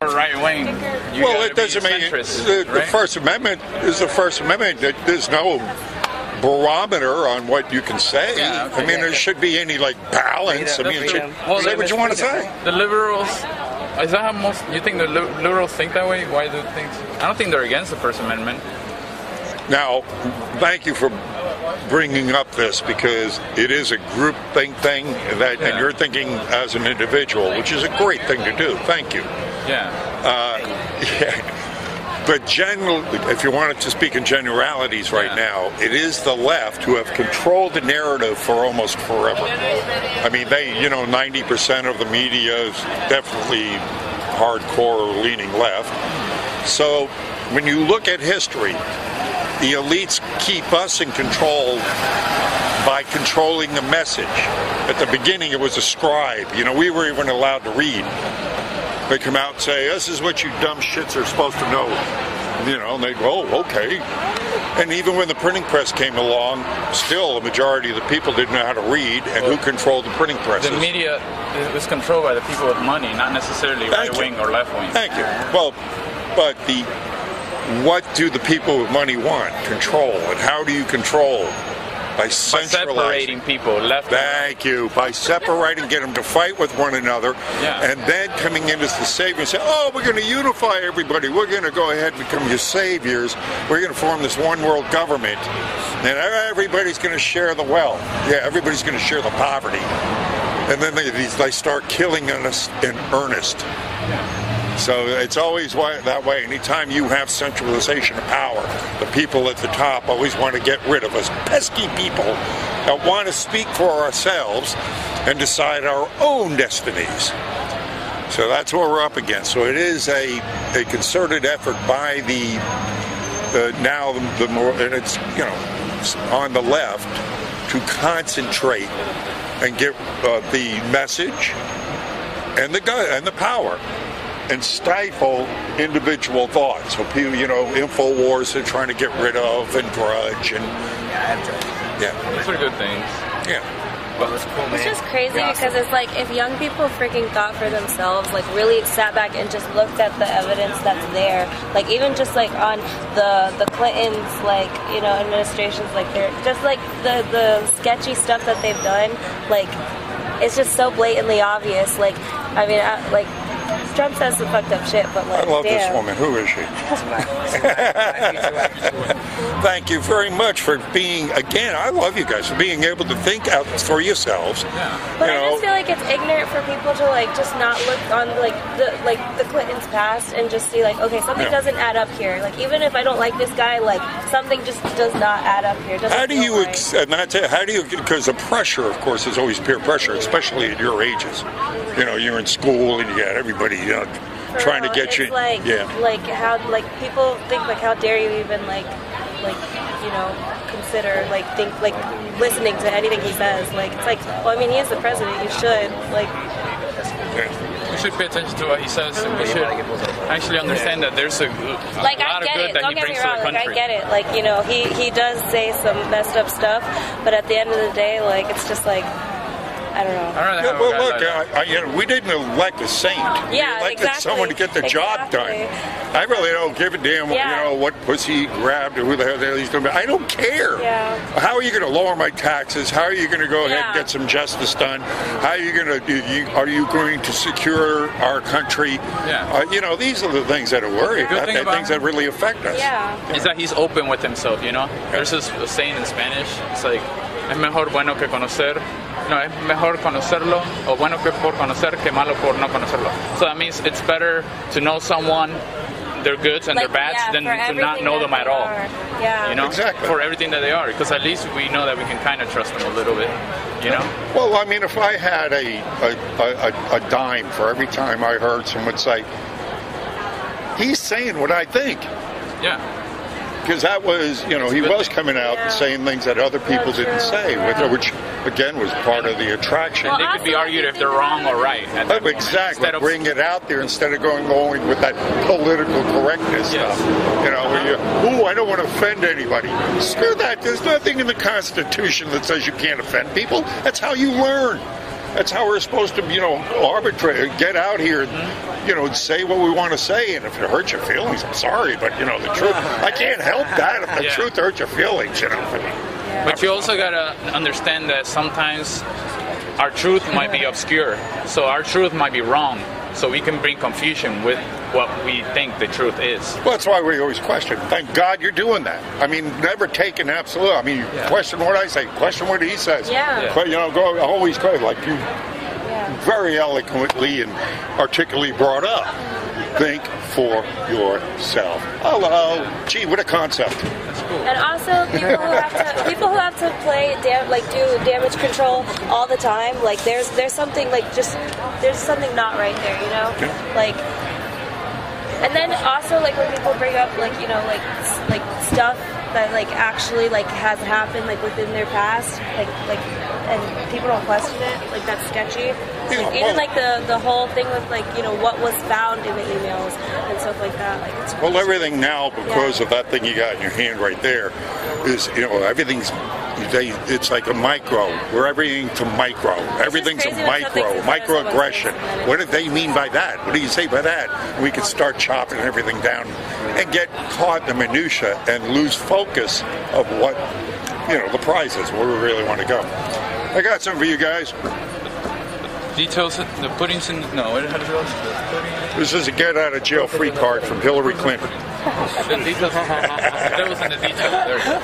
right wing. Well, it doesn't mean the First Amendment is the First Amendment. There's no barometer on what you can say. Yeah, okay. I mean, there should be any balance. I mean, say what you want to say. The liberals. Is that how most? You think the liberals think that way? Why do you think? I don't think they're against the First Amendment. Now, thank you for bringing up this, because it is a group thing that, and you're thinking as an individual, which is a great thing to do. Thank you. Yeah. But generally, if you wanted to speak in generalities right now, it is the left who have controlled the narrative for almost forever. I mean, 90% of the media is definitely hardcore leaning left. So when you look at history, the elites keep us in control by controlling the message. At the beginning, it was a scribe. We were even allowed to read. They come out and say, this is what you dumb shits are supposed to know. And they go, oh, okay. And even when the printing press came along, still a majority of the people didn't know how to read, and who controlled the printing presses? The media was controlled by the people with money, not necessarily right-wing or left-wing. Thank you. Well, but what do the people with money want? Control. And how do you control? By separating people left. Thank you. By separating, get them to fight with one another, and then coming in as the savior and say, "Oh, we're going to unify everybody. We're going to go ahead and become your saviors. We're going to form this one world government, and everybody's going to share the wealth. Yeah, everybody's going to share the poverty." And then they start killing us in earnest. So it's always that way. Anytime you have centralization of power, the people at the top always want to get rid of us pesky people that want to speak for ourselves and decide our own destinies. So that's what we're up against. So it is a concerted effort by the more, and it's on the left, to concentrate and get the message and the power, and stifle individual thoughts. So people, InfoWars they're trying to get rid of, and Grudge, and those are good things. Yeah. It's just crazy because it's like if young people freaking thought for themselves, really sat back and just looked at the evidence that's there, even just on the Clintons, administrations, they're just the sketchy stuff that they've done, it's just so blatantly obvious. Trump says some fucked up shit, but I love this woman. Who is she? Thank you very much for being, again, I love you guys, for being able to think out for yourselves. Yeah. But I just feel like it's ignorant for people to just not look on the Clintons past and just see okay, something doesn't add up here. Even if I don't like this guy, something just does not add up here. How do you because the pressure, of course, is always peer pressure, especially at your ages. You're in school and you got everybody trying to get you. How people think how dare you even consider think listening to anything he says. He is the president. You should We should pay attention to what he says, and we should actually understand that there's a lot of good that he brings to the country. I get it. He does say some messed up stuff, but at the end of the day, it's just I don't know. We didn't elect a saint. Yeah, we elected someone to get the job done. I really don't give a damn, what pussy he grabbed or who the hell he's going to be. I don't care. Yeah. How are you going to lower my taxes? How are you going to go ahead and get some justice done? How are you going to? Are you going to secure our country? Yeah. These are the things that are worried. The things that really affect us. Yeah. Is that he's open with himself. There's this saying in Spanish. It's es mejor bueno que conocer. No, es mejor conocerlo, o bueno que por conocer, que malo por no conocerlo. So that means it's better to know someone, their goods and their bads, than to not know them at all. Yeah. Exactly. For everything that they are, because at least we know that we can kind of trust them a little bit. Well, if I had a dime for every time I heard someone say, he's saying what I think. Yeah. Because that was, he was coming out and saying things that other people didn't say, which, again, was part of the attraction. They could be argued if they're wrong or right. Exactly. Bring it out there instead of going with that political correctness stuff. Where I don't want to offend anybody. Screw that. There's nothing in the Constitution that says you can't offend people. That's how you learn. That's how we're supposed to, arbitrate, get out here, and say what we want to say. And if it hurts your feelings, I'm sorry, but the truth, I can't help that. If the truth hurts your feelings, But you also gotta understand that sometimes our truth might be obscure, so our truth might be wrong. So we can bring confusion with what we think the truth is. Well, that's why we always question. Thank God you're doing that. I mean, never take an absolute. I mean, question what I say, question what he says. Yeah. But go always go like you very eloquently and articulately brought up. Think for yourself. Hello, gee, what a concept. And also, people who have to play do damage control all the time. Like there's something there's something not right there, Like, and then also when people bring up stuff that actually has happened within their past, and people don't question it, that's sketchy. Even the whole thing with what was found in the emails and stuff like that. It's well, everything now because of that thing you got in your hand right there is everything's. It's like a micro. We're everything to micro. Everything's a microaggression. What do they mean by that? What do you say by that? We can start chopping everything down and get caught in the minutia and lose focus of what the prize is, where we really want to go. I got something for you guys. Details, the pudding's in. No, how does it go? This is a get out of jail free card from Hillary Clinton. The details. That was in the details. There you go.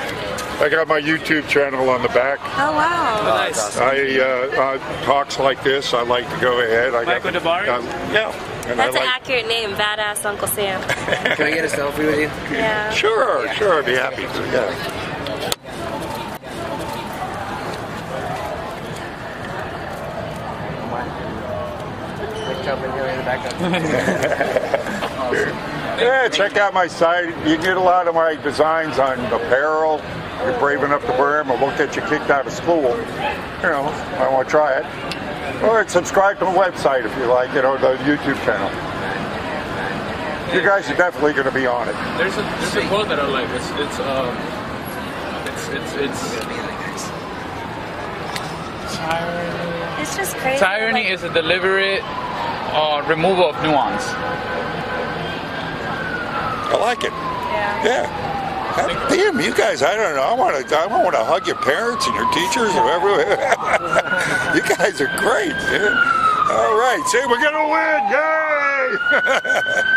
I got my YouTube channel on the back. Oh wow! Nice. I talks like this. I like to go ahead. Michael Dabari? Yeah. And That's an accurate name, Badass Uncle Sam. Can I get a selfie with you? Yeah. Sure. I'd be happy to. Yeah. Jump in here in the back. Yeah, check out my site. You can get a lot of my designs on apparel. You're brave enough to wear them, or won't get you kicked out of school. I want to try it. Or subscribe to the website if you like, the YouTube channel. You guys are definitely going to be on it. There's a quote that I like. It's just crazy. Tyranny is a deliberate removal of nuance. I like it. Yeah. Damn, you guys, I don't know. I want to hug your parents and your teachers, whoever. You guys are great, dude. All right. See, we're going to win. Yay!